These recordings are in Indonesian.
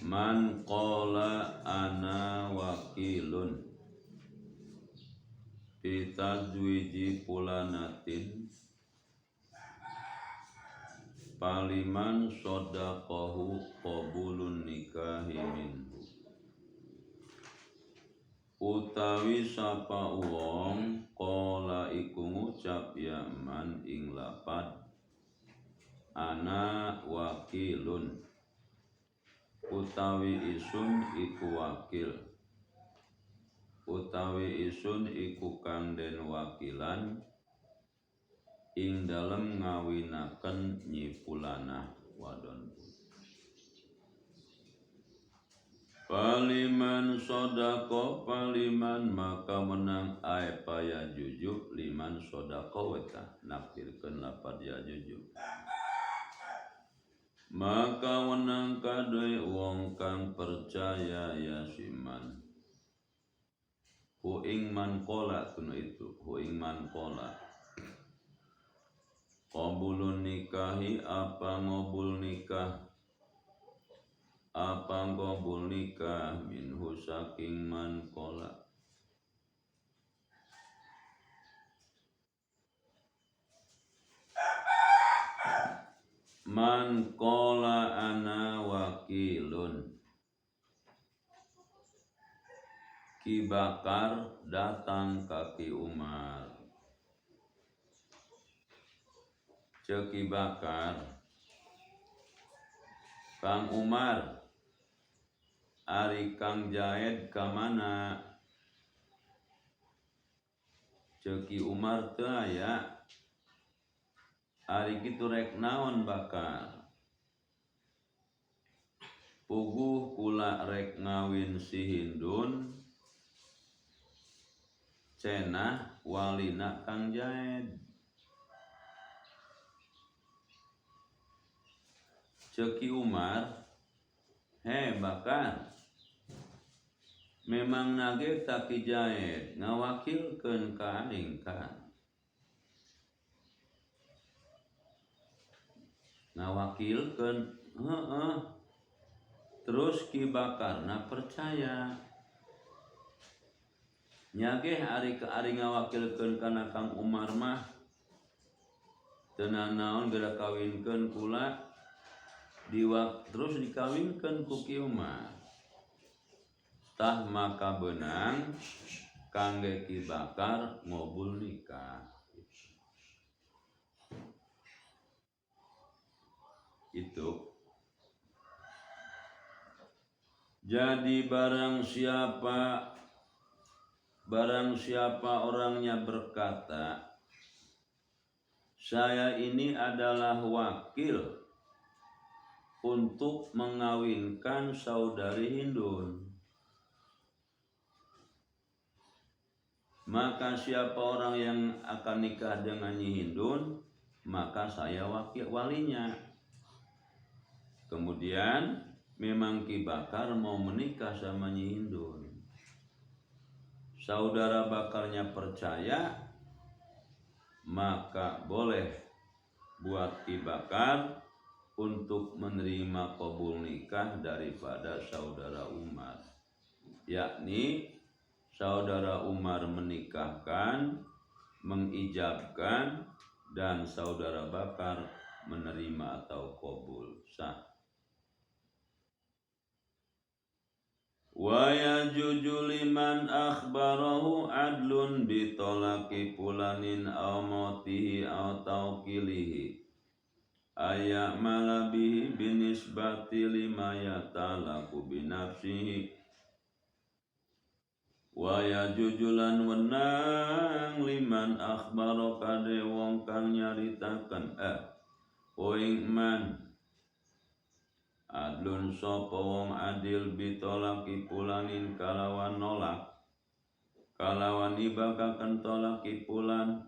Man qala ana wakilun bitazwiji fulanatin paliman sodaqahu qabulun nikahi minhu. Utawi sapa wong qala iku ngucap ya man ing lapad ana wakilun utawi isun iku wakil, utawi isun iku kang den wakilan ing dalem ngawinaken nyi fulanah wadon. Paliman sodako paliman maka menang apa ya jujuk liman sodako weta nakdirkan lapad ya jujuk. Maka wenang kadai wong kang percaya ya siman. Hu ing man kola kuno itu, hu ing man kola. Qabulun nikahi apa ngobul nikah, apa ngobul nikah minhu saking man kola. Man qala ana wakilun. Ki Bakar datang ke Ki Umar. Ki Bakar, Kang Umar, ari Kang Jaed kamana? Ki Umar teu aya. Ari kitu rek naon Bakar? Puguh kula rek ngawin si Hindun cenah walina Kang Jaed. Ki Umar, he Bakar, memang nage tak Ki Jaed ngawakilkeun ka aing kan. Ngawakilkeun, heeh. Terus Ki Bakarna percaya. Nyage ari ngawakilkeun kana Kang Umar mah teu naon geura kawinkeun kula terus dikawinkeun ku Ki Umar. Tah maka beunang kangge Ki Bakar ngobul nikah. Itu. Jadi barang siapa orangnya berkata, saya ini adalah wakil untuk mengawinkan saudari Hindun. Maka siapa orang yang akan nikah dengan Nyi Hindun, maka saya walinya. Kemudian memang Ki Bakar mau menikah sama Nyi Hindun. Saudara Bakarnya percaya, maka boleh buat Ki Bakar untuk menerima qabul nikah daripada saudara Umar. Yakni saudara Umar menikahkan, mengijabkan, dan saudara Bakar menerima atau qabul sah. Wa yajuju liman akhbarahu adlun bitolaki fulanin aw mautihi aw tawqilihi ayak malabihi binisbati lima yatalaku binafsihi. Wa yajuju lan wenang liman akhbaro kade wong kang nyaritaken oing man adlun sapa wong adil bitolaki fulanin kalawan nolak, kalawan ibakaken tolaki fulan,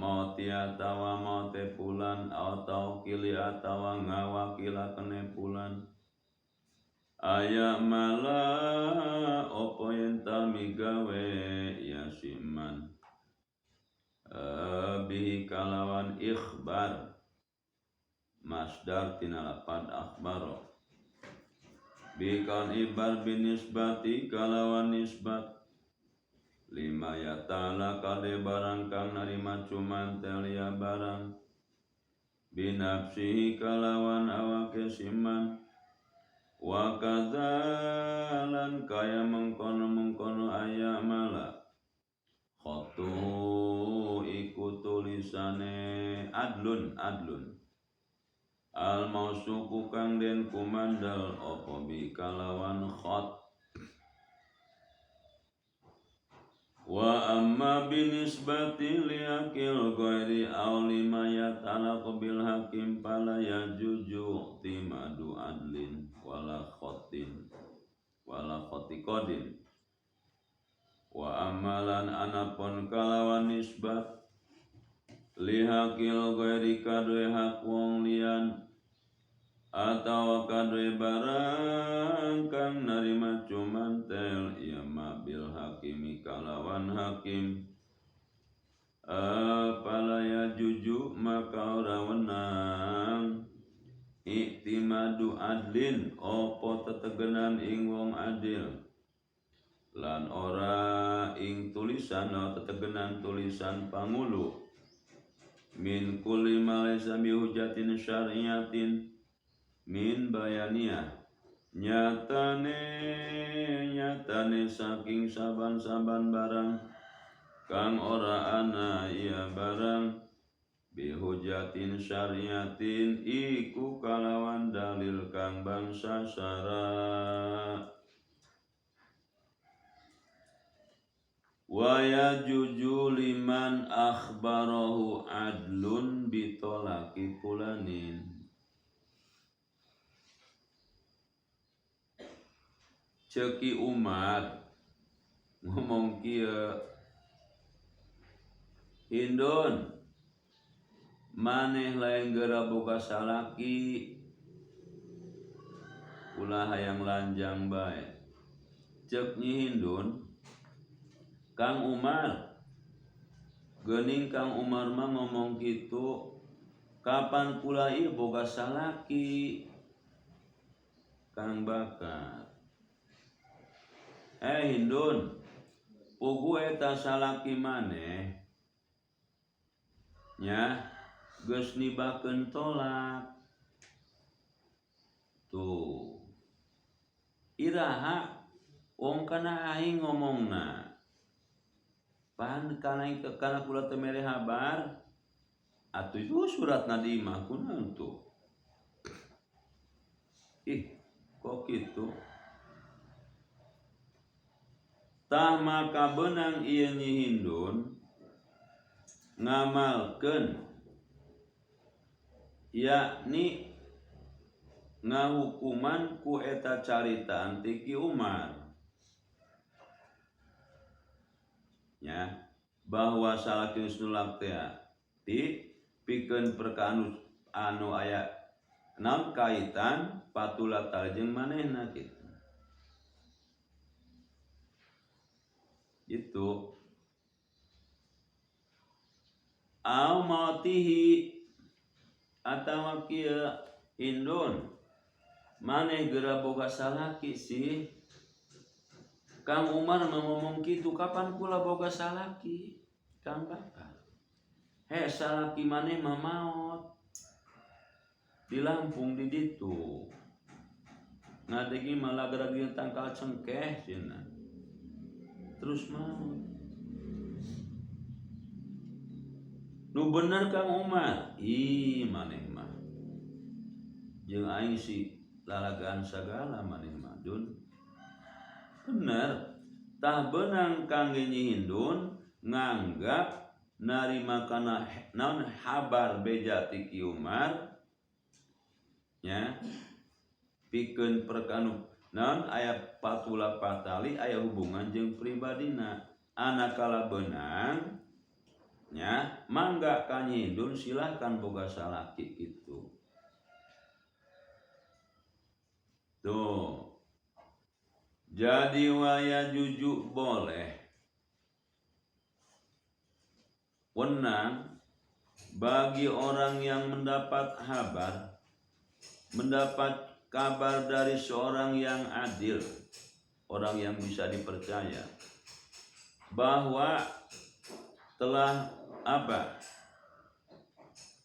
mauti atawa maute fulan, atau kili atawa ngawakilakene fulan. Aya mala opo yental migawe ya siman bihi kalawan ikhbar masdar tina lapad akhbaro bikaun ibar binisbati kalawan nisbat lima ya ta'ala kade barang kang narima cuman telia barang binafsihi kalawan awake siman wa kadzalan kaya mengkono aya mala khotu iku tulisane adlun al mausuku kang den kumandal apa bi kalawan khot wa amma binisbati liakil ghairi aw lima yatalaq bil hakim fala yajuju timadu adlin wala khotiqodin wa amalan anapun kalawan nisbat lihakil ghairi kadwe hak wong liyan atau kadwe barang kang narima cuman tel iya bil hakimi kalawan hakim apalaya juju maka ora wenang iktimadu adlin opo tetegenan ing wong adil lan ora ing tulisan tetegenan tulisan pangulu min kulli malaysa bihujatin syariyatin min bayaniyah nyatane saking saban-saban barang kang ora ana ya barang bihujatin syariyatin iku kalawan dalil kang bangsa syara wa yajuju liman akhbarahu adlun bitolaki fulanin Ceki Umar ngomong kieu Hindun maneh lain geura boga salaki ulah hayang lanjang bae cek Nyi Hindun Kang Umar geuning Kang Umar mah ngomong kitu kapan kula ieu boga salaki Kang Bakar Hindun pugu eta salaki maneh nya geus nibakeun tolak tuh iraha wong kana aing ngomongna pan kana kula teu mere habar atuh itu suratna di imah kunaon tuh kok kitu tah maka beunang ieu Nyi Hindun ngamalkeun yakni ngahukuman ku eta caritaan ti Ki Umar nya bahwa salaki nulak teh ti pikeun perkara anu aya naon kaitan patulah tarjeng manehna kitu itu au mautihi atawa kieu Hindun maneh geura boga salaki sih Kang Umar ngomong kitu kapan kula boga salaki Kang Bakar salaki maneh mah maot di Lampung di ditu ngadegi malah gara-gara tangkal cengkeh cenah terus maot nu bener Kang Umar maneh mah jeung aing si lalagaan sagala maneh mah Dun bener tah beunang kangge Nyi Hindun nganggap narima kana naon habar beja ti Ki Umar nya pikeun perkara naon aya patulah patali aya hubungan jeung pribadina anakala beunang nya mangga ka Nyi Hindun silahkan boga salaki kitu tuh jadi waya juju boleh wenang bagi orang yang mendapat habar mendapat kabar dari seorang yang adil, orang yang bisa dipercaya, bahwa telah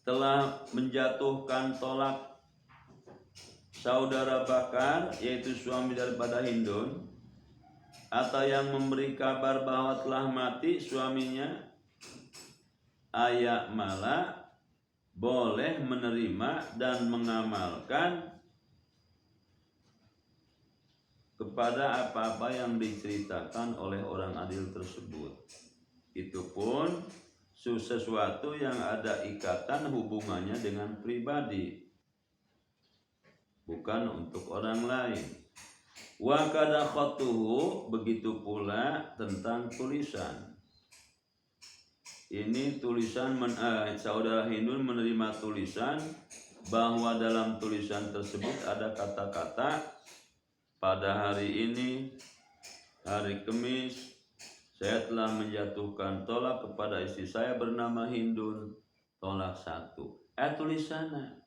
telah menjatuhkan tolak saudara bakar, yaitu suami daripada Hindun, atau yang memberi kabar bahwa telah mati suaminya, ayak malah boleh menerima dan mengamalkan kepada apa-apa yang diceritakan oleh orang adil tersebut. Itu pun sesuatu yang ada ikatan hubungannya dengan pribadi, bukan untuk orang lain. Wa kada khatuhu, begitu pula tentang tulisan. Ini tulisan saudara Hindun menerima tulisan bahwa dalam tulisan tersebut ada kata-kata, pada hari ini, hari Kamis, saya telah menjatuhkan tolak kepada istri saya bernama Hindun, tolak 1. Tulisanna.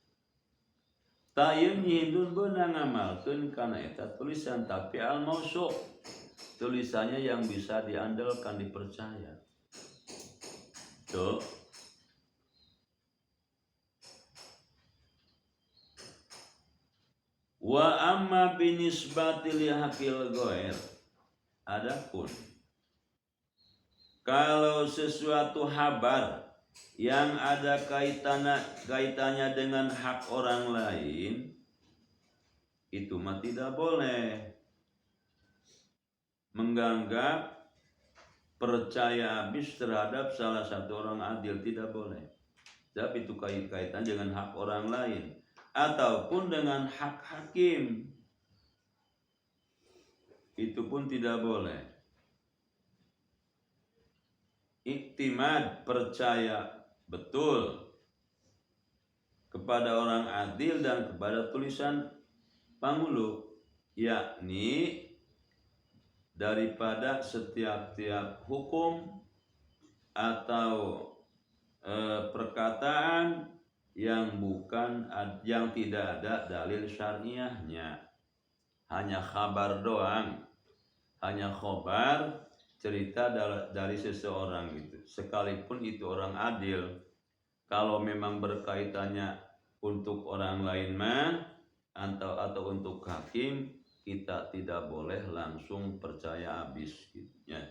Tayun Hindun beunang ngamalkeun kana eta tulisan, tapi al-mausu', tulisannya yang bisa diandalkan, dipercaya. Tuh. Wa amma binisbati li hakil ghair, adapun kalau sesuatu habar yang ada kaitannya dengan hak orang lain, itu mah tidak boleh menganggap percaya habis terhadap salah satu orang adil, tidak boleh. Tapi itu kaitan dengan hak orang lain ataupun dengan hak hakim, itu pun tidak boleh. Iktimad, percaya betul kepada orang adil dan kepada tulisan pangulu, yakni daripada setiap hukum atau perkataan yang tidak ada dalil syariahnya, hanya khabar doang, hanya khobar, cerita dari seseorang gitu, sekalipun itu orang adil. Kalau memang berkaitannya untuk orang lain atau untuk hakim, kita tidak boleh langsung percaya habis gitu ya.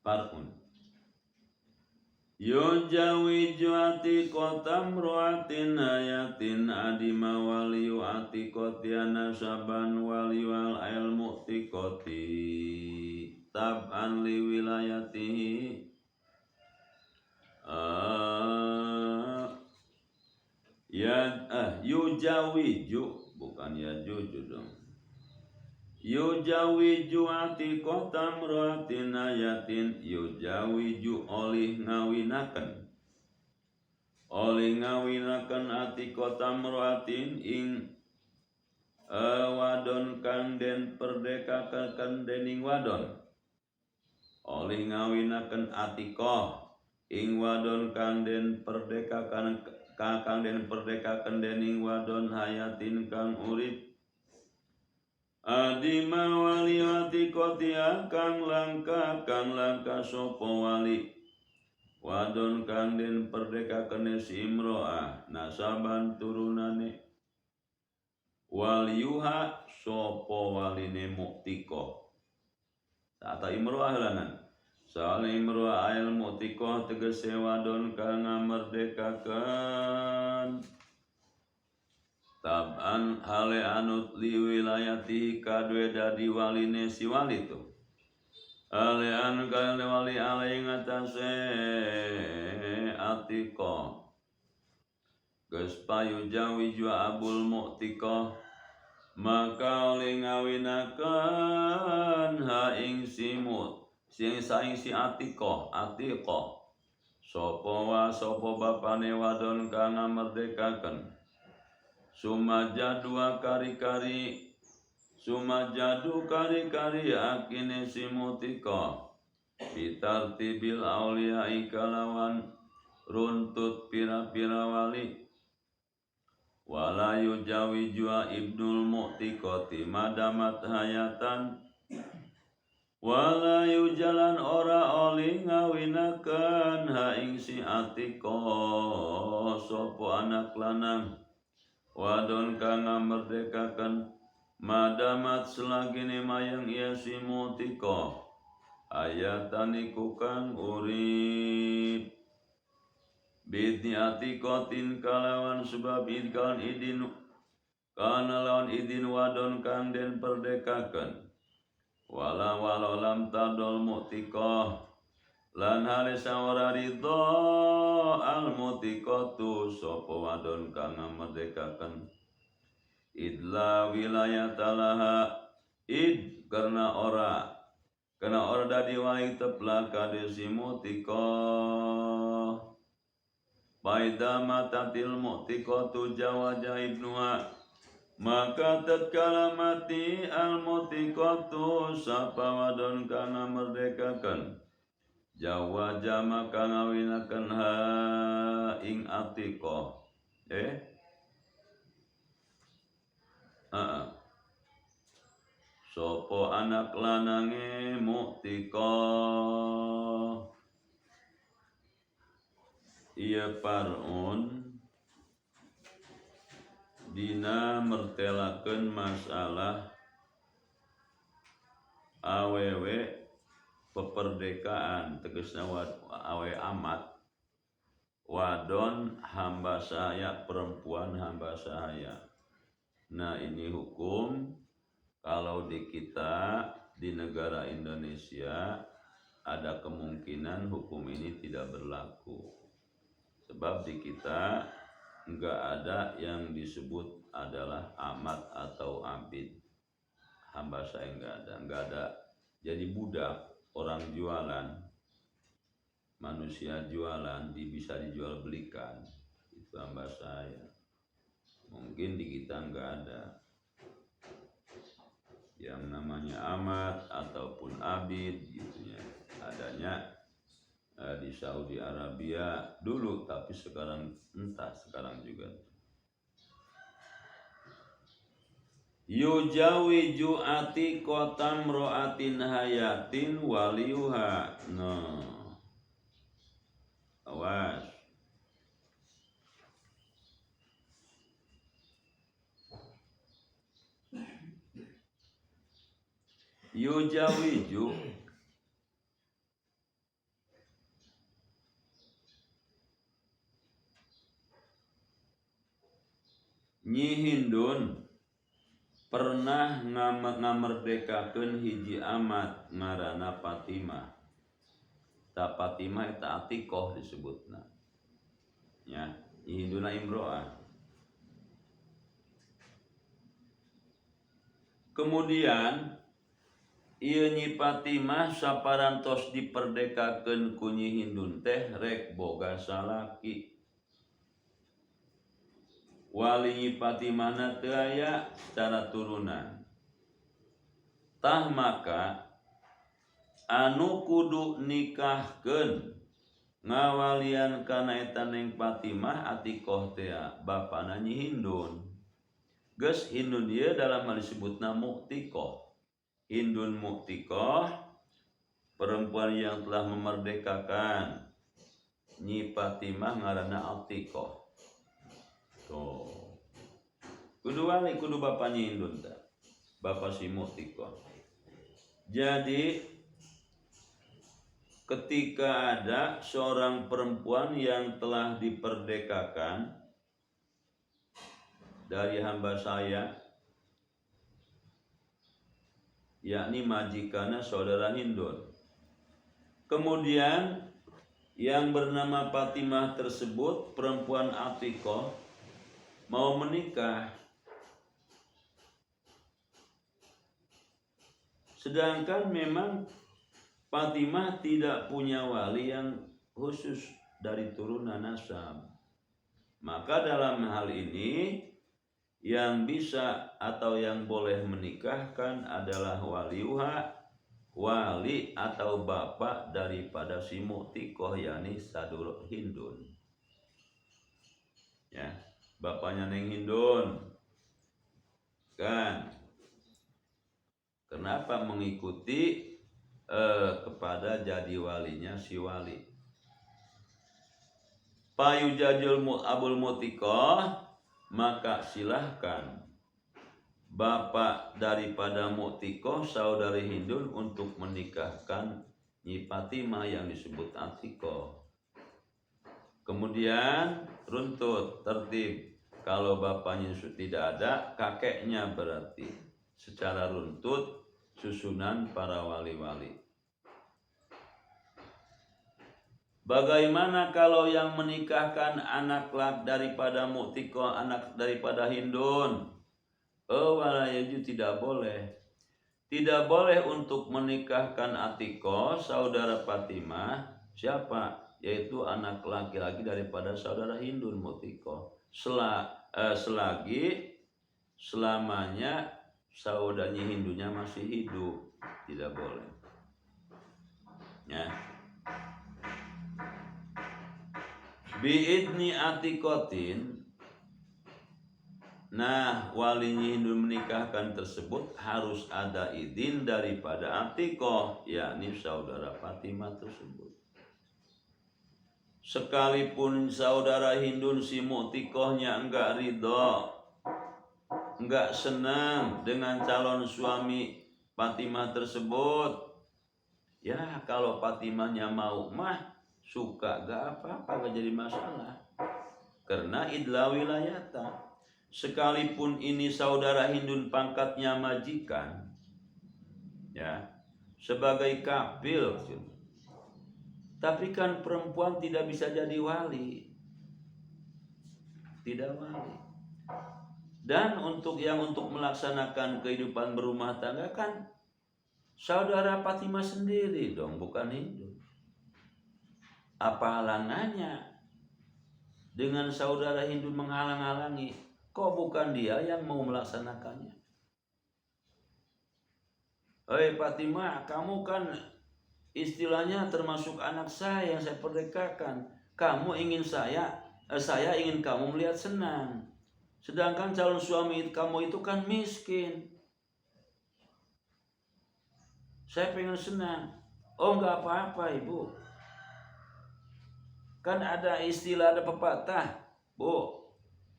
Farun yujawiju atiqotam ru'atin ayatin adima waliyu atiqotiana saban waliyu al-ilmu tiqoti tab'an li wilayatihi yujawiju, bukan yajuju dong. Yujawiju atiqotam ru'atin ayatin, yujawiju oleh ngawinaken atiqotam ru'atin ing wadon kang den perdekakan dening wadon. Oleh ngawinaken atiqoh ing wadon kang den perdekakan dening wadon hayatin kang urip. Adima wali atiqotia kang langka sopo wali wadon kang den perdekakan si imro'ah nasaban turunane waliyuha sopo waline muktiko tata imro'ah lanan soal imro'ah ayal muktiko tegese wadon kang ngamerdekakan tab'an hale anut li wilayati kadwe dadi waline si wali tu hale anu kadwe wali alai ngatase atiko geus payu jawi jua abul muktiko, maka oleh ngawinaken ha ing simut sing saing si atiko sopo bapane wadon kang ngamerdekaken sumajadu kari-kari akine simutiko bitartibil auliya ikalawan runtut pira-pira wali wala yujawiju ibnul mu'tiqati madamat hayatan wala yujalan ora oli ngawinaken ha ing si Atiqah sapa anak lanang wadon kang ngamerdekaken madamat selagine mayang ia si Mu'tiqah ayatan iku kang urip bidni Atiqatin kalawan sebab idkan idin kana lawan idin wadon kang den perdekaken walau lam tadol Mu'tiqah lan halisa ora ridho al Mu'tiqatu sapa wadon kang ngamerdekaken idla wilayatalaha id karena ora dadi wae teplak kade si Mu'tiqah baida matatil Mu'tiqatu jawaja ibnuha maka tatkala mati al Mu'tiqatu sapa wadon kana merdekakan jawaja maka ngawinaken ha ing Atiqah sapa anak lanange Mu'tiqah ia parun dina mertelakeun masalah awewe peperdekaan tegasna awe amat wadon hamba sahaya perempuan hamba sahaya. Nah ini hukum kalau di kita di negara Indonesia ada kemungkinan hukum ini tidak berlaku sebab di kita enggak ada yang disebut adalah amat atau abid. Hamba saya enggak ada. Jadi budak, orang jualan, manusia jualan bisa dijual belikan. Itu hamba saya. Mungkin di kita enggak ada yang namanya amat ataupun abid gitu ya. Adanya di Saudi Arabia dulu, tapi sekarang entah sekarang juga. Yujawiju Atiqatam ro'atin hayatin waliyuha. No. Awas. Yujawiju Nyi Hindun pernah ngamerdekakeun hiji amat ngaranna Fatimah. Ta Fatimah eta Atiqah disebutna. Ya, Nyi Hinduna imro'ah. Kemudian ieu Nyi Fatimah saparantos diperdekakeun ku Nyi Hindun teh rek boga salaki. Wali Nyi Fatimah teu aya secara turunan. Tah maka anu kudu nikahkeun ngawalian kana eta Neng Fatimah Atiqah teh bapana Nyi Hindun. Geus Hindun ieu dalam hal disebutna Mu'tiqah. Hindun Mu'tiqah perempuan yang telah memerdekakan. Nyi Fatimah ngaranna Atiqah. Tuh. Kudu wali kudu bapaknya Hindun ta. Bapak si Mu'tiqah. Jadi ketika ada seorang perempuan yang telah diperdekakan dari hamba saya, yakni majikana saudara Hindun. Kemudian yang bernama Fatimah tersebut, perempuan Atiqah, mau menikah. Sedangkan memang Fatimah tidak punya wali yang khusus dari turunan nasab. Maka dalam hal ini yang bisa atau yang boleh menikahkan adalah waliuha, wali atau bapak daripada si Mu'tiqah, yakni Sadur Hindun. Ya, bapaknya Neng Hindun. Kan? Kenapa mengikuti kepada jadi walinya si wali? Payujajul abul mutikoh, maka silahkan bapak daripada mutikoh saudari Hindun untuk menikahkan Nyi Fatimah yang disebut Atikoh. Kemudian runtut tertib. Kalau bapaknya tidak ada, kakeknya berarti secara runtut susunan para wali-wali. Bagaimana kalau yang menikahkan anak daripada Mu'tikoh, anak daripada Hindun? Walayaju tidak boleh. Tidak boleh untuk menikahkan Atikoh, saudara Fatimah. Siapa? Yaitu anak laki-laki daripada saudara Hindun Mu'tikoh. Selagi selamanya saudaranya Hindunya masih hidup, tidak boleh. Ya. Biidni atikotin. Nah, walinya Hindu menikahkan tersebut harus ada izin daripada Atikoh, yakni saudara Fatimah tersebut. Sekalipun saudara Hindu si Mu'tikohnya enggak ridho, enggak senang dengan calon suami Fatimah tersebut, ya kalau Fatimahnya mau mah suka gak apa-apa, gak jadi masalah. Karena idla wilayata, sekalipun ini saudara Hindun pangkatnya majikan, ya sebagai kapil, tapi kan perempuan tidak bisa jadi wali, tidak wali. Dan untuk melaksanakan kehidupan berumah tangga kan saudara Fatimah sendiri dong, bukan Hindu. Apa halangannya dengan saudara Hindu menghalang-halangi? Kok bukan dia yang mau melaksanakannya? Hei Fatimah, kamu kan istilahnya termasuk anak saya yang saya perdekakan. Kamu ingin saya ingin kamu melihat senang. Sedangkan calon suami kamu itu kan miskin. Saya pengen senang. Oh enggak apa-apa ibu. Kan ada istilah, ada pepatah, Bu,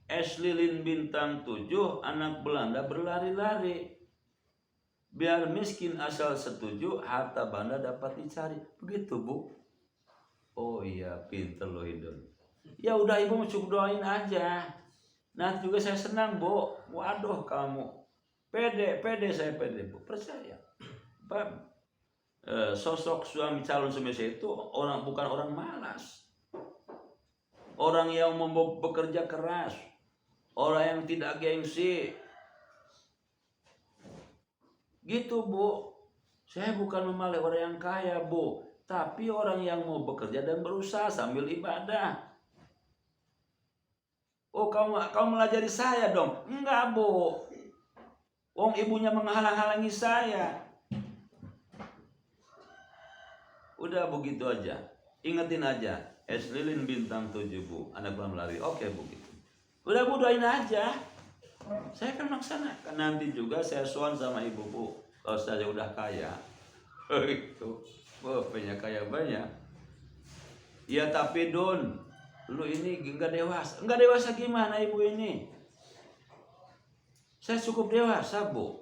es lilin bintang 7, anak Belanda berlari-lari. Biar miskin asal setuju, harta banda dapat dicari. Begitu, Bu. Oh iya, pinter loh Hindun. Ya udah ibu cukup doain aja. Nanti juga saya senang, Bu. Waduh kamu. Pede saya pede, Bu. Percaya. Sosok suami calon suami saya itu bukan orang malas. Orang yang mau bekerja keras, orang yang tidak gengsi. Gitu, Bu. Saya bukan memalai orang yang kaya, Bu, tapi orang yang mau bekerja dan berusaha sambil ibadah. Oh, kamu melajari saya dong? Enggak, Bu. Wong ibunya menghalang-halangi saya. Udah begitu aja. Ingetin aja. Es lilin bintang 7, Bu. Anak belum lari. Oke, begitu. Udah Bu, doain aja. Saya akan melaksanakan. Nanti juga saya soan sama ibu, Bu. Kalau saya udah kaya. Itu. Punya kaya banyak. Ya tapi Don, lu ini enggak dewasa. Enggak dewasa gimana ibu ini? Saya cukup dewasa, Bu.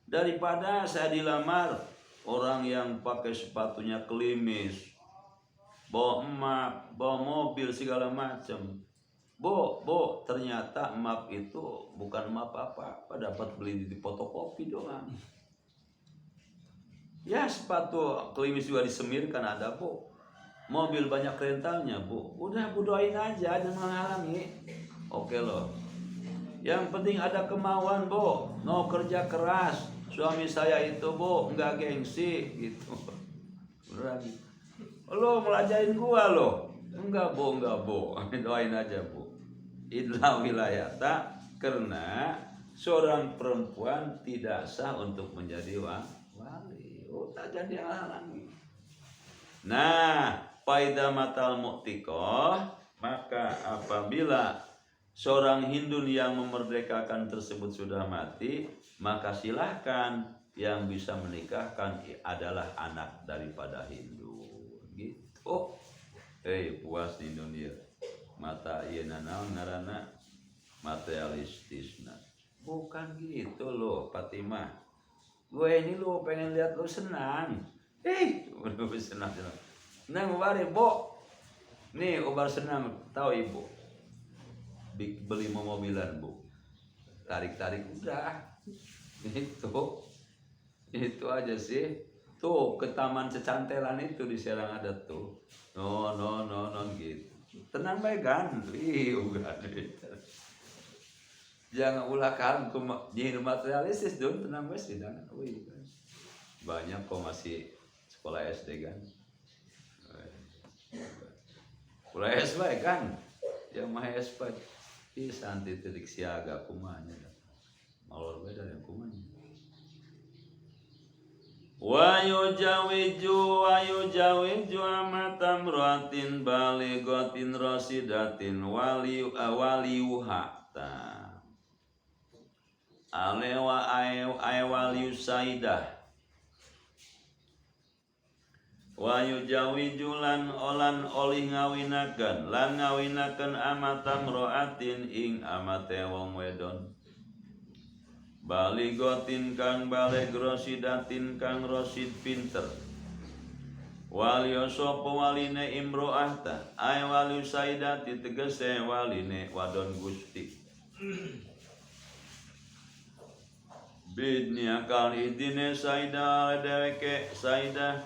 Daripada saya dilamar orang yang pakai sepatunya klimis, bawa emak, bawa mobil segala macam. Bu, ternyata map itu bukan map apa-apa, dapat beli di fotokopi doang. Ya sepatu klimis juga disemirkan ada, Bu. Mobil banyak rentalnya, Bu. Udah Bu doain aja, jangan menghalangi. Oke loh. Yang penting ada kemauan, Bu. Mau kerja keras. Suami saya itu, Bu, enggak gengsi gitu. Beneran. Lo melajarin gua lo. Enggak, Bu. Doain aja, Bu. Idla wilayata, karena seorang perempuan tidak sah untuk menjadi wali. Tak jadi halangi. Nah, faida matal mu'tikoh, Maka apabila seorang Hindun yang memerdekakan tersebut sudah mati, maka silahkan yang bisa menikahkan adalah anak daripada Hindun. Gitu. Puas di dunia. Mata ieu nanaon ngaranna materialistisna. Bukan gitu loh, Fatimah. Gue ini lo pengen lihat lo senang. Senang. Nang bari, Bo. Nih, obar senang, tahu ibu. Beli mobilan, Bu. Tarik-tarik udah. Itu aja sih. Tuh, ke taman secantelan itu di Serang ada tuh. No gitu. Tenang baik kan? Jangan ulah kan jadi materialistis dong, tenang wes tidak. Banyak kok masih sekolah SD kan. Sekolah SD kan. Yang mah SD santi titik siaga kumanya. Malor beda yang kumanya. Wa yujawiju amatam ratin baligotin rasidatin waliuha alewa waliu saidah wa yujawiju lan olih ngawinaken amatam roatin ing amate wong wedon baligotin kang baleg rosidatin kang rosid pinter walio sopo waline imro'ahta ay waliu saidati tegese waline wadon gusti bidni akal idine saidah deweke saidah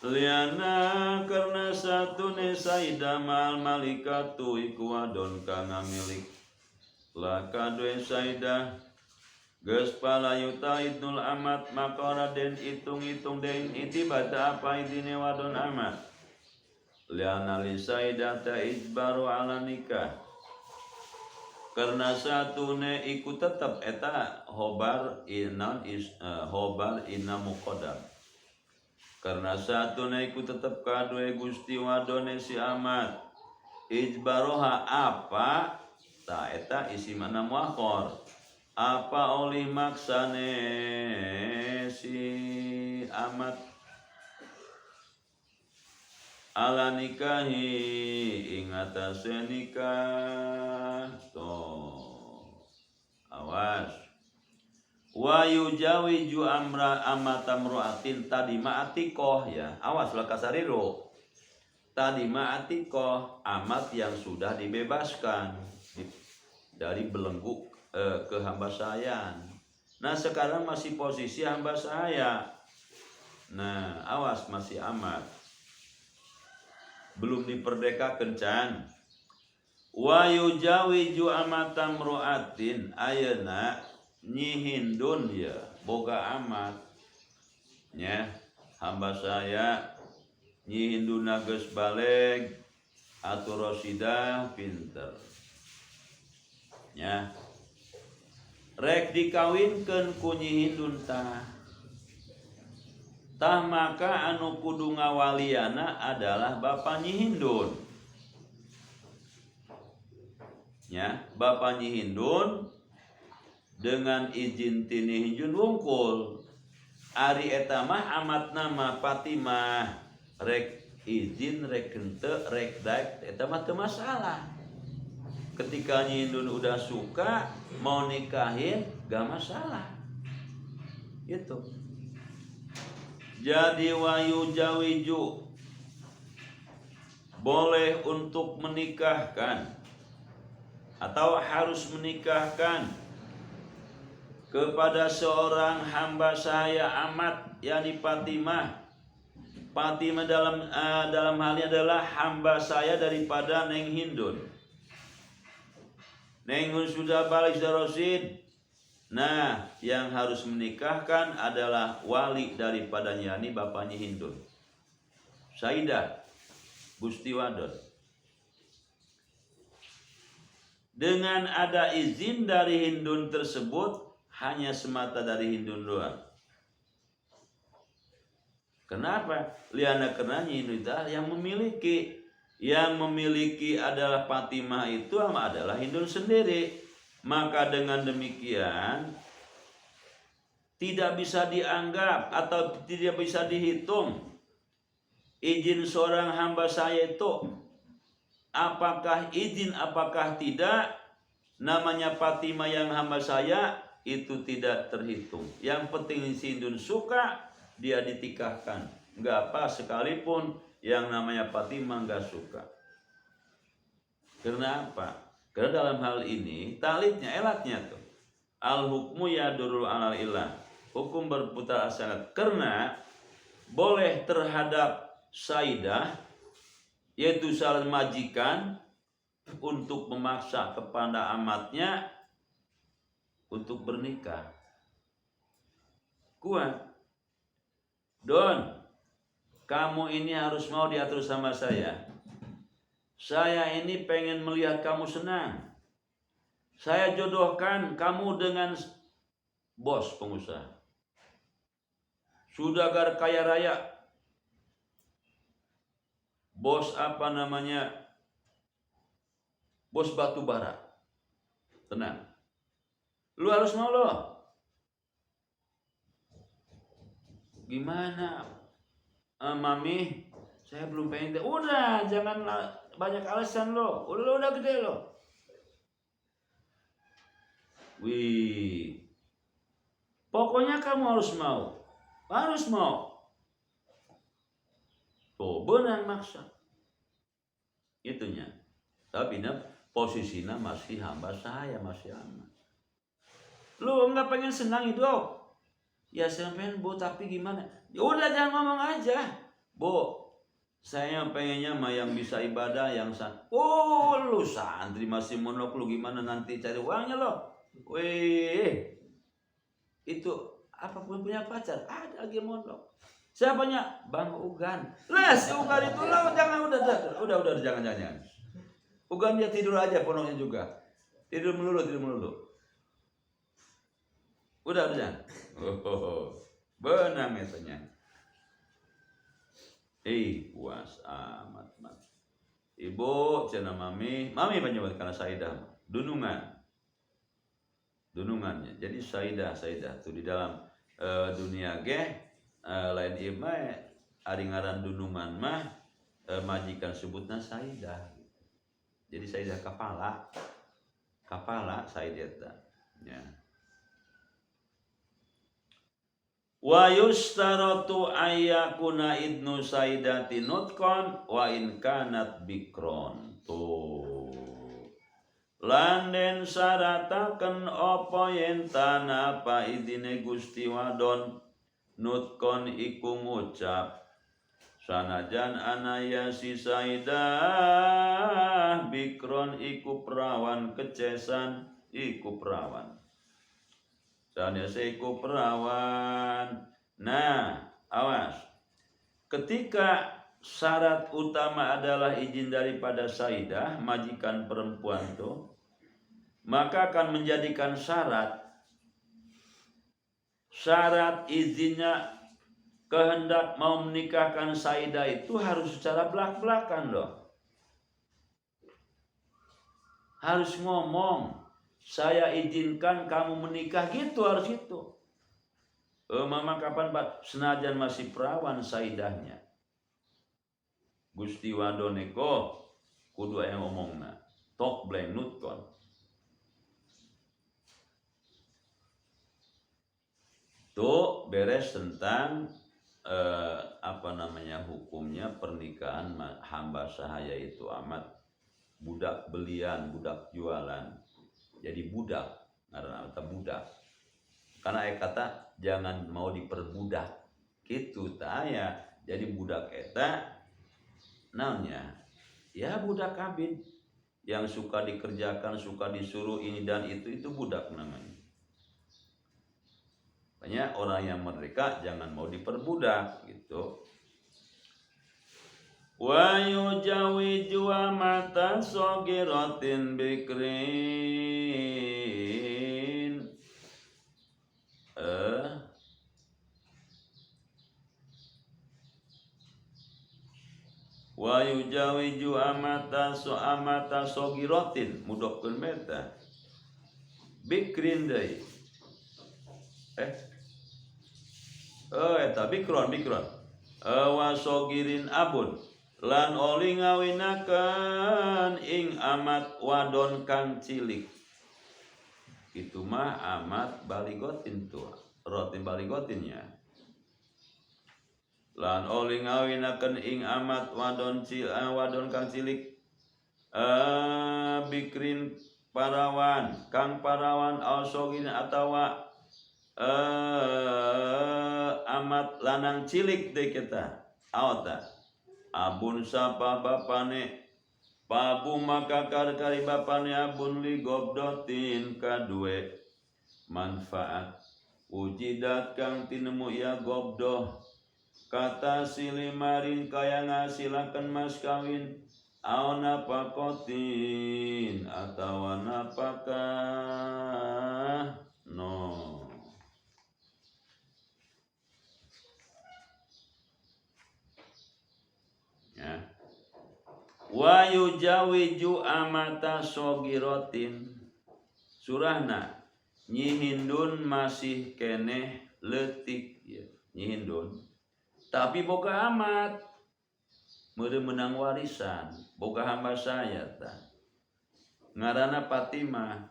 liana karena satune saidah mal malikatu iku wadon kang milik lakadwe saidah geus palayuta idnul amat maka raden hitung-hitung dein itibata apa idine wadon amat liana li saidah ta ijbaru ala nikah karena satune iku tetep eta hobar ina muqaddam karena satune iku tetep kadue gusti wadone si amat ijbaroha apa ta eta isi mana muakhor apa oleh maksane si amat ala nikahi ing atase nikah to awas wa yujawiju amra amatamruatin tadi ma'atikoh ya awas lah kasariro tadi ma'atikoh amat yang sudah dibebaskan dari belenggu kehambasayaan. Nah sekarang masih posisi hamba saya. Nah awas masih amat belum diperdekakan can wa yujawiju amatam ru'atin ayeuna nyihindun ya boga amat nya hamba saya nyihindun geus baleg atur rosidah pinter nya rek dikawinkeun ku nyihindun tah maka anu kudu ngawaliana adalah Bapak Nyi Hindun. Ya, Bapak Nyi Hindun dengan izin ti Nyi Hindun wungkul. Ari eta mah amat nama Fatimah rek izin rek henteu rek daek eta mah teu masalah. Ketika Nyi Hindun udah suka mau nikahin gak masalah. Gitu. Jadi wayu jawiju boleh untuk menikahkan atau harus menikahkan kepada seorang hamba saya amat yakni Fatimah. Fatimah dalam hal ini adalah hamba saya daripada Neng Hindun. Neng Hindun sudah balik zarosid. Nah, yang harus menikahkan adalah wali daripadanya ini bapaknya Hindun. Saidah Gusti Wadon. Dengan ada izin dari Hindun tersebut hanya semata dari Hindun doang. Kenapa? Liana karena Hindun yang memiliki yang memiliki adalah Fatimah itu adalah Hindun sendiri. Maka dengan demikian tidak bisa dianggap atau tidak bisa dihitung izin seorang hamba saya itu apakah izin apakah tidak, namanya Fatimah yang hamba saya itu tidak terhitung. Yang penting si Hindun suka, dia ditikahkan. Enggak apa sekalipun yang namanya Fatimah enggak suka. Karena apa? Karena dalam hal ini taklidnya, elatnya tuh al hukmu yadurul alal ilah, hukum berputar asangat. Karena boleh terhadap Saidah, yaitu salah majikan, untuk memaksa kepada amatnya untuk bernikah. Kuat, Don, kamu ini harus mau diatur sama saya. Saya ini pengen melihat kamu senang. Saya jodohkan kamu dengan bos pengusaha. Sudagar kaya raya. Bos apa namanya? Bos batu bara. Tenang. Lu harus mau loh. Gimana? Mami, saya belum pengen. Udah, jangan banyak alasan lo. Udah gede lo. Wih. Pokoknya kamu harus mau. Harus mau. Tuh, benang maksa. Itunya. Tapi posisinya masih hamba saya, masih aman. Lu enggak pengen senang hidup? Ya saya pengen, Bu, tapi gimana? Ya udah jangan ngomong aja. Bu, saya pengennya mah yang bisa ibadah, yang oh, lu santri masih mondok, lu gimana nanti cari uangnya lo? Wih, itu apapun punya pacar, ada lagi mondok. Siapanya? Bang Ugan. Lah si Ugan itu lo jangan udah jangan. Ugan dia tidur aja pondoknya juga. Tidur melulu. Udah jangan. Benang misalnya. Puas amat. Ibu cina mami penyebut karena Saidah dunungannya. Jadi Saidah tuh di dalam dunia lain ima aringaran dunungan mah majikan sebutna Saidah. Jadi Saidah kepala Saidah ya. Wa yustaratu ayyakuna idnu Saidati nutkon wa in kanat bikron. Tuh landen syarataken apa yen tanapa idine Gusti Wadon nutkon iku ngucap sanajan anaya si Saidah bikron iku perawan kecesan iku perawan iku perawan. Nah, awas. Ketika syarat utama adalah izin daripada Saidah, majikan perempuan tuh, maka akan menjadikan syarat izinnya kehendak mau menikahkan Saidah itu harus secara belak-belakan loh. Harus ngomong, saya izinkan kamu menikah, gitu harus itu. Mama kapan Pak? Senajan masih perawan Saidahnya. Gusti Wadoneko kudu yang ngomongna. Tok bleng nutkon. Tuh beres tentang hukumnya pernikahan hamba sahaya itu amat budak belian, budak jualan. Jadi budak, karena budak. Karena kata jangan mau diperbudak. Gitu tanya. Jadi budak eta namanya ya budak kabin yang suka dikerjakan, suka disuruh ini dan itu budak namanya. Banyak orang yang merdeka jangan mau diperbudak gitu. Wa yujawiju mata sogiratin bikrin. wa yujawiju amata sogirotin mudokkeun meta bikrin deui eta bikron wa sogirin abun lan oli ngawinakeun ing amat wadon kang cilik itu mah amat baligotin tuh rotin baligotinnya lan oli ngawinakeun ing amat wadon kang cilik bikrin parawan kang parawan sogirin atawa amat lanang cilik deui kita awata abun sapa bapane pabu maka kari bapane abun li gobdotin kadue manfaat wujidat kang tinemu ya gobdoh kata silimarin kaya ngasilakan mas kawin au napakotin atawa napakah no ya wa yujawiju amata sogirotin surahna nyihindun masih keneh leutik ya nyihindun tapi boga amat meureun menang warisan boga hamba saya tah ngaranna Fatimah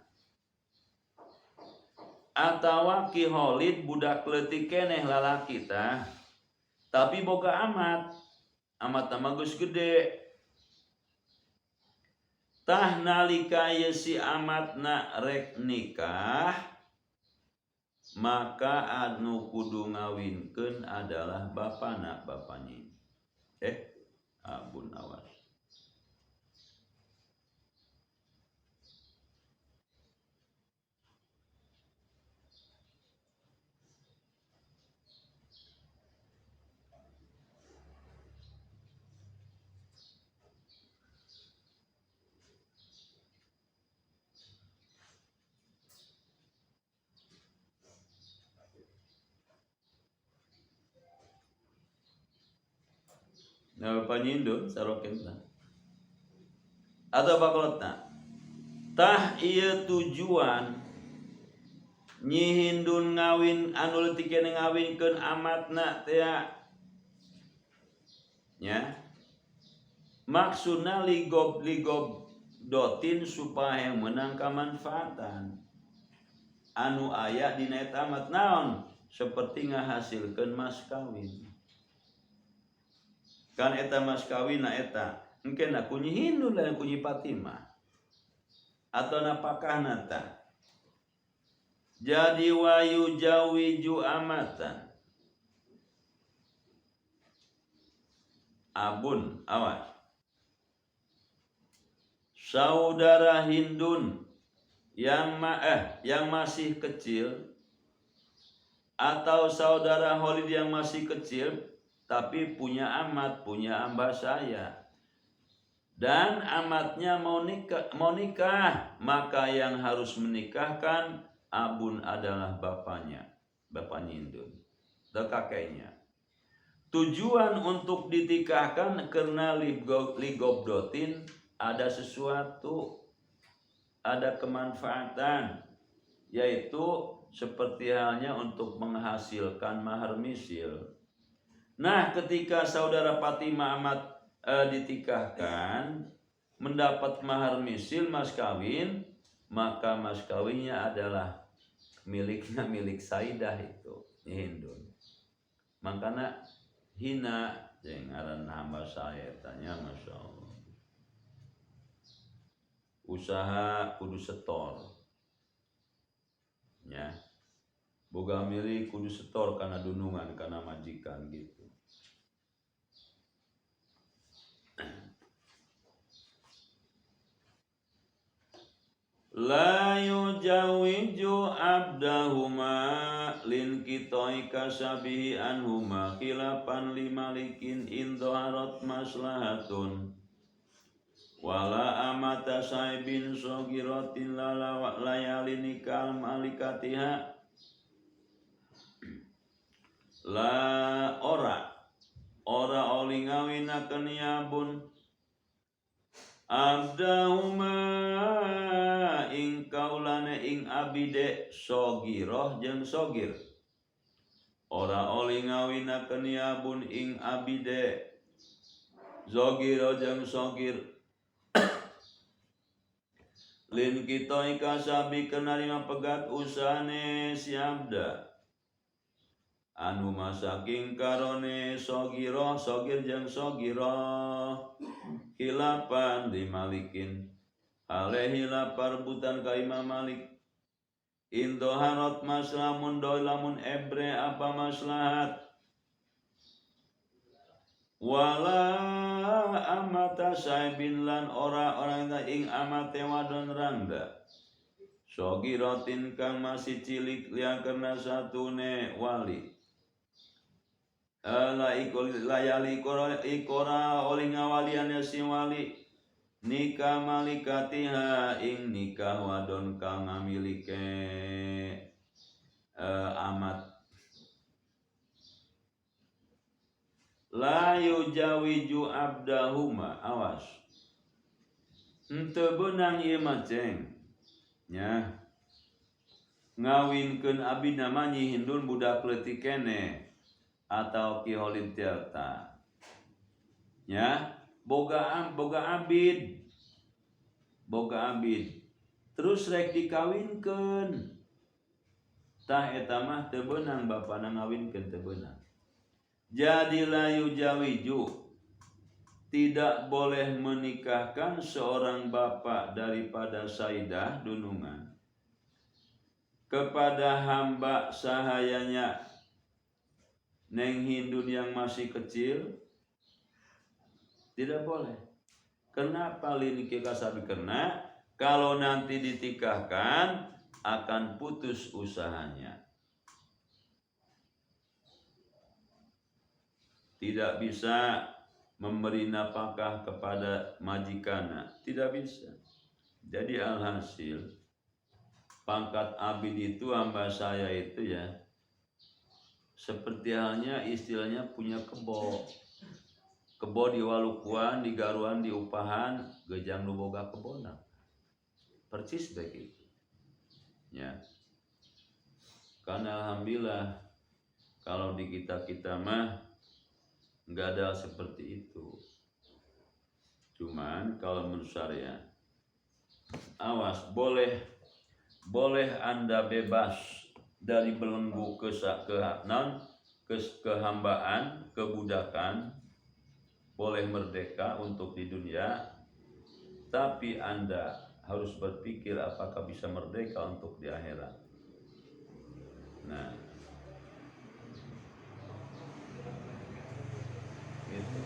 atawa Ki Khalid budak leutik keneh lalaki tah tapi boga amat mah geus gede tah nalika ieu si amatna rek nikah maka anu kudu ngawinkeun adalah bapana bapanya abun awas nah panyindun saroken tah atau bakolotna tah ieu tujuan nyihindun ngawin anu leutik keneh ngawinkeun amatna teh nya maksudna ligob dotin supaya menang kamanfaatan anu aya dina eta amat naon seperti ngahasilkeun mas kawin kan eta mas kawin na eta engke na kunyi Hindu dan kunyi Fatimah atau napakahna ta jadi wayu jawiju amatan abun awas saudara Hindun yang masih kecil atau saudara Khalid yang masih kecil tapi punya amat, punya hamba saya dan amatnya mau nikah maka yang harus menikahkan abun adalah bapaknya Hindun dan kakeknya. Tujuan untuk ditikahkan karena ligobdotin ada sesuatu, ada kemanfaatan, yaitu seperti halnya untuk menghasilkan mahar misil. Nah, ketika saudara Fatimah amat ditikahkan, mendapat mahar misil mas kawin, maka mas kawinnya adalah milik Saidah itu Hindun. Makanya hina jengaran hamba saya tanya Masya Allah. Usaha kudu setor. Ya. Boga milik kudu setor karena dunungan, karena majikan gitu. La yujawiju abdahuma lin kitoi kasabihi anhuma khilafan limalikin indharat maslahatun wala amata saibin sogiratin layalini kal malikatiha la ora ora oli ngawinakeun yabun abdahuma ing kaulane ing abide sogiroh jeung sogir. Ora oli ngawinakeun yabun ing abide zogiro jeung sogir. Lin kita ika sabi kenarima pegat usane si abda anu masaking karone sogiro sogir jeung sogiro hilapan dimalikin hale hilapar butan ka Imam Malik indoharot maslamun doi lamun ebre apa maslahat wala amata saibin lan orang ing amate wadon rangda sogirotin kang masih cilik liakerna satune wali layali ikora oli ngawaliannya si wali nikah malikatiha ing nikah wadon kang ngamilike amat la yujawiju abdahuma awas henteu beunang ieu mah ceng nya ngawinkeun abdi nama nyi hindun budak leutik keneh atau kiholin tiarta nya boga abid terus rek dikawinkeun tah eta mah teu beunang bapana ngawinkeun teu beunang. Jadi layu jawiju tidak boleh menikahkan seorang bapak daripada saidah dunungan kepada hamba sahayanya neng hindun yang masih kecil, tidak boleh. Kenapa liniki kasabi? Karena kalau nanti ditikahkan akan putus usahanya. Tidak bisa memberi nafkah kepada majikana, tidak bisa. Jadi alhasil pangkat abid itu hamba saya itu ya seperti halnya istilahnya punya kebo di walukuan, di garuan, di upahan, gejang nu boga kebona. Persis begitu. Ya. Karena alhamdulillah kalau di kita mah enggak ada seperti itu. Cuman kalau menurut saya awas, boleh Anda bebas dari belenggu kehambaan, kebudakan, boleh merdeka untuk di dunia, tapi Anda harus berpikir apakah bisa merdeka untuk di akhirat. Nah, gitu.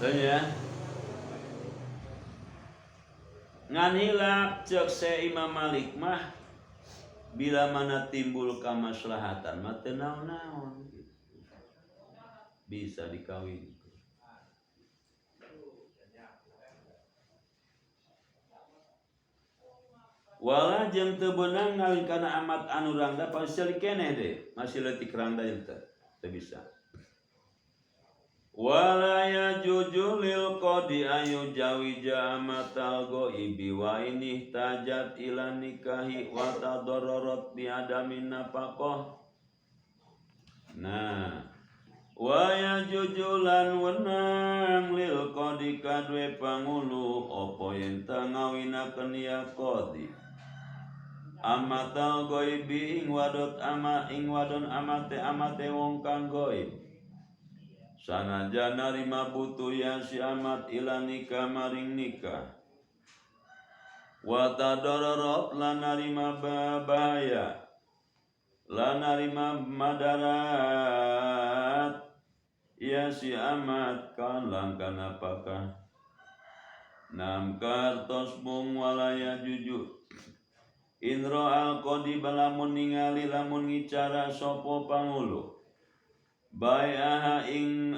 Ya. Ngan hilap cek se Imam Malik mah bila mana timbul kamaslahatan mah teu naon-naon gitu. Bisa dikawin. Wala jeung teu beunang ngawin kana amat anu rangda pasti keneh deh, masih leutik rangda teu bisa. Wala yajuju lil qadi ayu jawija amatal ghaibi wa ini tajat ila nikahi wa tadarrarat bi adamin nafaqah. Nah, wa yajuju lan wenang lil qadi kadwe pangulu apa yen ta ngawinakeun ya qadi amatal ghaibi ing wadon amate wong kang ghaib. Sanajan narima butuh ya si amat ila nikah maring nikah wa tadararat lan narima bahaya lan narima madarat ya si amat kan langkan apakah nam kartos bung walaya jujur inro al qadi balamun ningali lamun ngicara sopo pangulu bayaha ing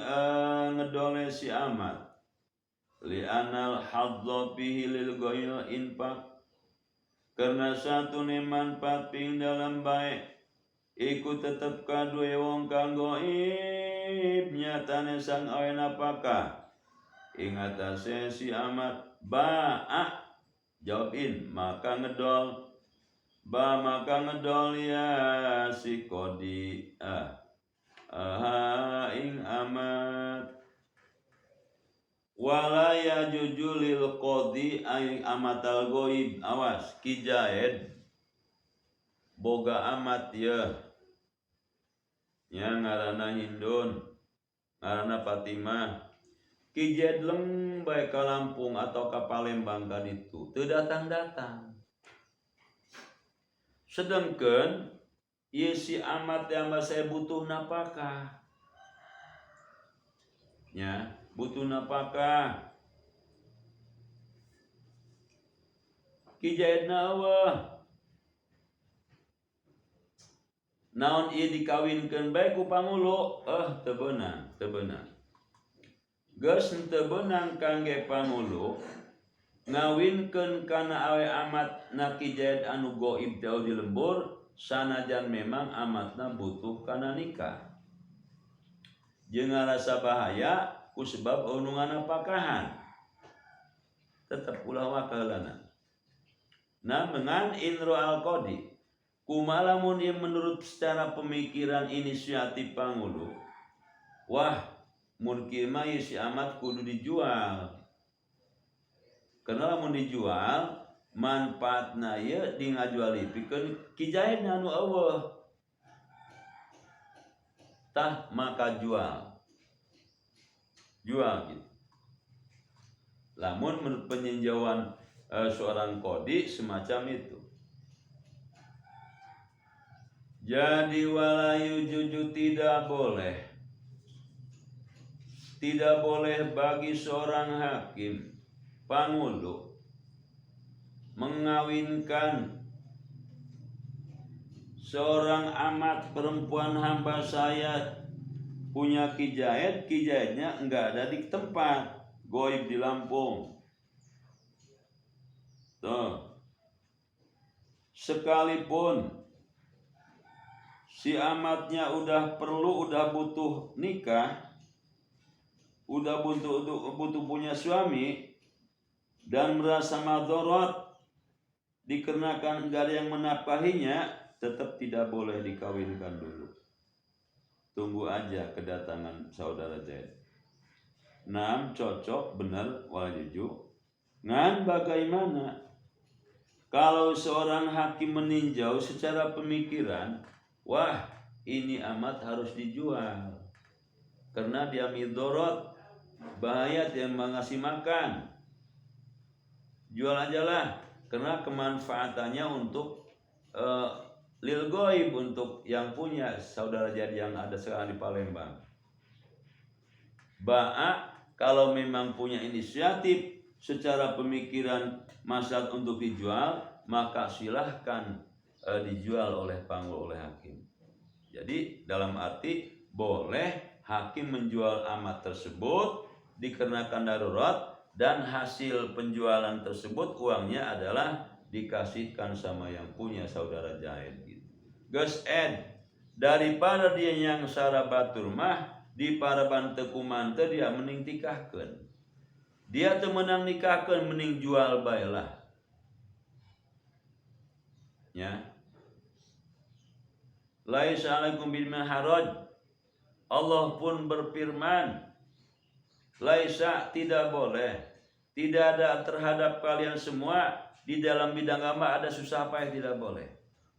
ngedole si amat li'anal hadza fihi lil ghairil infaq, karena satu ne manfaat ping dalam baik iku tetep kadue wong kang ghaib nyatane sang awe napakah ing atase si amat ba'a jawabin maka ngedol maka ngedol ya si kodi ing amat wala ya jujulil qadi ay amatal goib. Awas Ki Jaed boga amat ya ngaranna Hindun, ngaranna Fatimah. Ki Jaed leng bae ka Lampung atau ka Palembang ka ditu teu datang-datang. Sedengkeun ieu si amat yang saya butuh napakah nya, butuh napakah. Ki Jaedna eueuh naon ieu dikawinkeun bae ku pangulu teu beunang geus teu beunang kangge pangulu ngawinkeun kana awe amat na Ki Jaed anu goib jauh di lembur sanajan memang amatna butuh kana nikah jeung ngarasa bahaya ku sebab anu nganapakahan tetep ulah wakalana. Nah mengan inro al-qadi kumalamun yang menurut secara pemikiran inisiatif pangulu wah mungkin mah si amat kudu dijual karena lamun dijual manfaatna ye di ngajualipikeun Ki Jaed anu eueuh tah maka jual gitu. Lamun menurut peninjauan seorang kodi semacam itu. Jadi walayu juju tidak boleh bagi seorang hakim pangulu mengawinkan seorang amat perempuan hamba saya punya Ki Jaed, Ki Jaednya enggak ada di tempat, goib di Lampung. Tuh. Sekalipun si amatnya udah butuh nikah, udah butuh punya suami dan merasa madorot dikarenakan enggak ada yang menafkahinya, tetap tidak boleh dikawinkan dulu. Tunggu aja kedatangan saudara Jaed. Cocok benar wala juju. Ngan bagaimana kalau seorang hakim meninjau secara pemikiran, wah ini amat harus dijual karena dia midorot, bahaya dia mengasih makan, jual aja lah karena kemanfaatannya untuk lil goib, untuk yang punya saudara Jaed yang ada sekarang di Palembang. Ba'a kalau memang punya inisiatif secara pemikiran masalah untuk dijual, maka silahkan dijual oleh pangulu oleh hakim. Jadi dalam arti boleh hakim menjual amat tersebut dikarenakan darurat dan hasil penjualan tersebut uangnya adalah dikasihkan sama yang punya saudara Jaed gitu. Geus daripada dia yang sara batur mah di paraban teu kumante dia mending tikahkeun. Dia teu meunang nikahkeun mending jual bae lah. Ya. Laisa alaikum bil haraj. Allah pun berfirman, laisa tidak boleh, tidak ada terhadap kalian semua di dalam bidang agama ada susah payah, tidak boleh.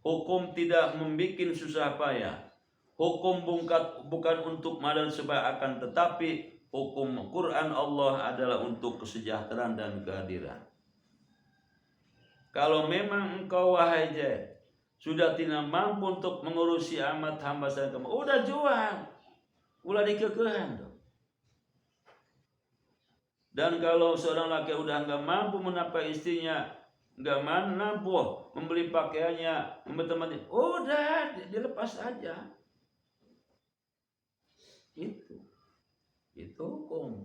Hukum tidak membikin susah payah. Hukum bukan untuk madan sebab akan tetapi hukum Quran Allah adalah untuk kesejahteraan dan kehadiran. Kalau memang engkau wahai Jaed sudah tidak mampu untuk mengurusi amat hamba saya kamu, udah jual, ulah dikekeuhan dong. Dan kalau seorang laki udah nggak mampu menafkahi istrinya, nggak mampu membeli pakaiannya, membeli temannya, udah dilepas aja. Itu hukum.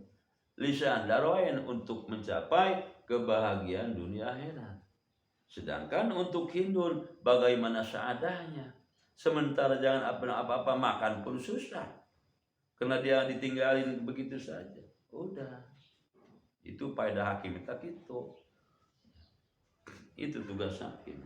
lisan darwain untuk mencapai kebahagiaan dunia akhirat. Sedangkan untuk Hindun bagaimana seadanya. Sementara jangan apa-apa makan pun susah. Karena dia ditinggalin begitu saja. Udah. Itu faedah hakim kita gitu. Itu tugas hakim.